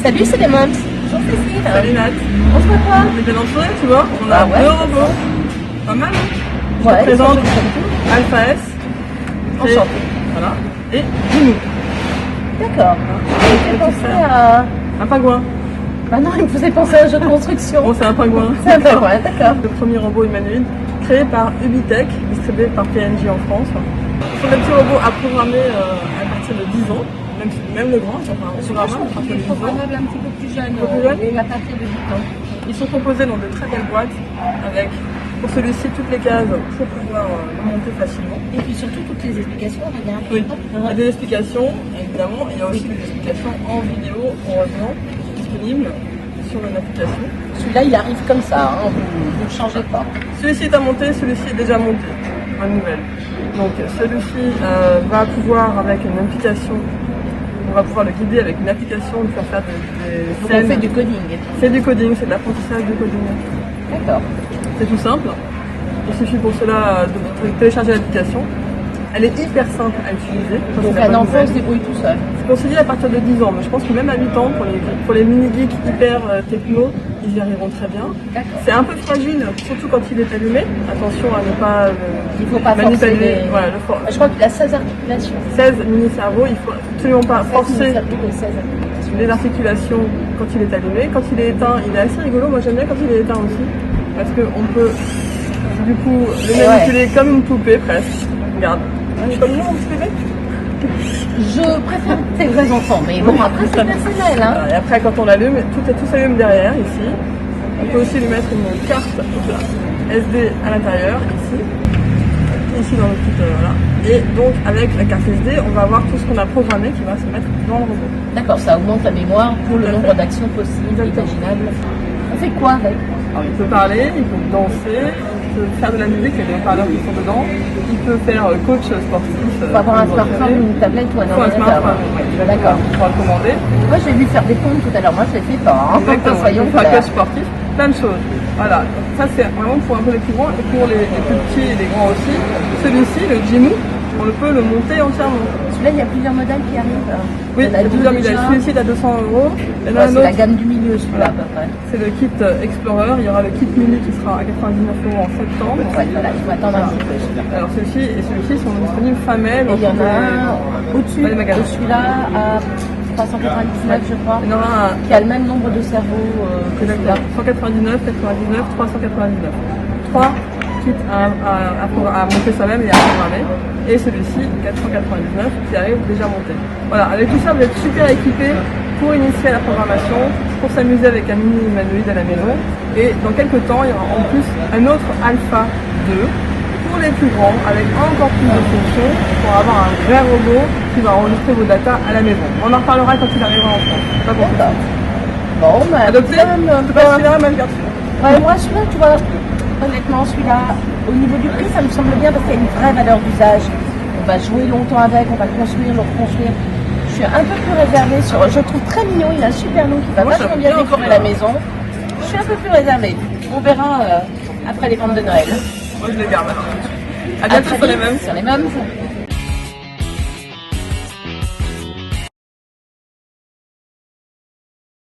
Salut, c'est les Monts. Bonjour Cécile. Salut Nat. On se voit quoi? On est bien entourés, tu vois. On a Ah ouais. 2 robots. Pas mal, hein. Je te présente Alpha S. Enchanté. Voilà. Et Jimmy. D'accord. Et il fait penser à... Un pingouin. Bah non, il me faisait penser à un jeu de construction. Bon, c'est un pingouin. C'est un pingouin, d'accord. Le premier robot humanoïde créé par Ubitech, distribué par PNG en France. Ce sont des petits robots à programmer à partir de 10 ans. Même le grand, enfin, on programme à partir de 10 ans. Programmable un petit peu plus jeune, Et à partir de 8 ans. Ils sont composés dans de très belles boîtes avec, pour celui-ci, toutes les cases pour pouvoir le monter facilement. Et puis surtout toutes les explications, regarde. Oui, il y a des explications, évidemment, et il y a aussi des explications en vidéo, heureusement, disponibles sur notre application. Celui-là, il arrive comme ça, hein, vous ne changez pas. Celui-ci est à monter, celui-ci est déjà monté, à nouvelle. Donc celui-ci va pouvoir, avec une application, on va pouvoir le guider avec une application, lui faire des Donc scènes. on fait du coding. C'est du coding, c'est de l'apprentissage de coding. D'accord. C'est tout simple. Il suffit pour cela de télécharger l'application. Elle est hyper simple à utiliser. Ça, Donc c'est la un bonne enfant nouvelle. se débrouille tout seul. C'est conseillé à partir de 10 ans, mais je pense que même à 8 ans, pour les mini-geeks hyper techno, ils y arriveront très bien. D'accord. C'est un peu fragile, surtout quand il est allumé. Attention à ne pas Il ne faut pas manipuler. forcer les... Voilà, Je crois qu'il a 16 articulations. 16 mini-cerveaux, il faut absolument pas 16 forcer mini-cerveaux et 16 articulations. les articulations quand il est allumé. Quand il est éteint, il est assez rigolo. Moi j'aime bien quand il est éteint aussi, parce qu'on peut du coup le manipuler comme une poupée presque. Regarde. Je suis comme non, petit bébé. Je préfère tes vrais enfants, mais bon, après c'est personnel, hein. Et après, quand on l'allume, tout s'allume derrière, ici. On peut aussi lui mettre une carte SD à l'intérieur, ici dans le petit, voilà. Et donc, avec la carte SD, on va avoir tout ce qu'on a programmé qui va se mettre dans le robot. D'accord, ça augmente la mémoire pour le nombre d'actions possibles, imaginables. On fait quoi avec? Alors, il peut parler, il peut danser, il peut faire de la musique, il y a des haut-parleurs qui sont dedans. Il peut faire coach sportif. Il faut avoir un smartphone, une tablette ou un Il faut un ordinateur. smartphone, oui. D'accord. Il faut le commander. Moi, j'ai vu faire des pompes tout à l'heure. Moi, je ne les fais pas. Hein. Exactement. Soyons Il faut un clairs. coach sportif, plein de choses. Voilà, donc ça c'est vraiment pour un peu les plus grands et pour les plus petits et les grands aussi. Celui-ci, le Jimou, on peut le monter entièrement. Celui-là, il y a plusieurs modèles qui arrivent. Oui, Il y en a deux plusieurs modèles. déjà. Celui-ci est à 200 €. Il y en a Ouais, un c'est la autre, gamme du milieu, celui-là, à peu près. c'est le kit Explorer. Il y aura le kit Mini qui sera à 99 € en septembre. Ouais, voilà, il faut attendre un petit peu. Celui-là. Alors celui-ci et celui-ci sont disponibles fin mai. Et il y en a un au-dessus dans les de magasins. celui-là à 399, je crois, Il y en aura un qui a le même nombre de cerveaux que celui-là. 199, 99, 399. 3 kits à monter soi-même et à programmer. Et celui-ci, 499, qui arrive déjà monté. Voilà, avec tout ça, vous êtes super équipés pour initier à la programmation, pour s'amuser avec un mini humanoïde à la maison. Et dans quelques temps, il y aura en plus un autre Alpha 2 pour les plus grands, avec encore plus de fonctions, pour avoir un vrai robot qui va enregistrer vos datas à la maison. On en reparlera quand il arrivera en France. Pas pour D'accord. Bon, bah, adopté. C'est pas celui-là, même garçon. ouais, moi, celui-là, tu vois, honnêtement, celui-là, au niveau du prix, ça me semble bien parce qu'il y a une vraie valeur d'usage. On va jouer longtemps avec, on va construire, le reconstruire. Je suis un peu plus réservée sur. Je le trouve très mignon, il a un super nom qui va Moi, vachement j'aime bien bien décorer celui-là. la maison. Je suis un peu plus réservée. On verra après les ventes de Noël. Moi, je les garde. À bientôt sur les mêmes. Sur les mêmes.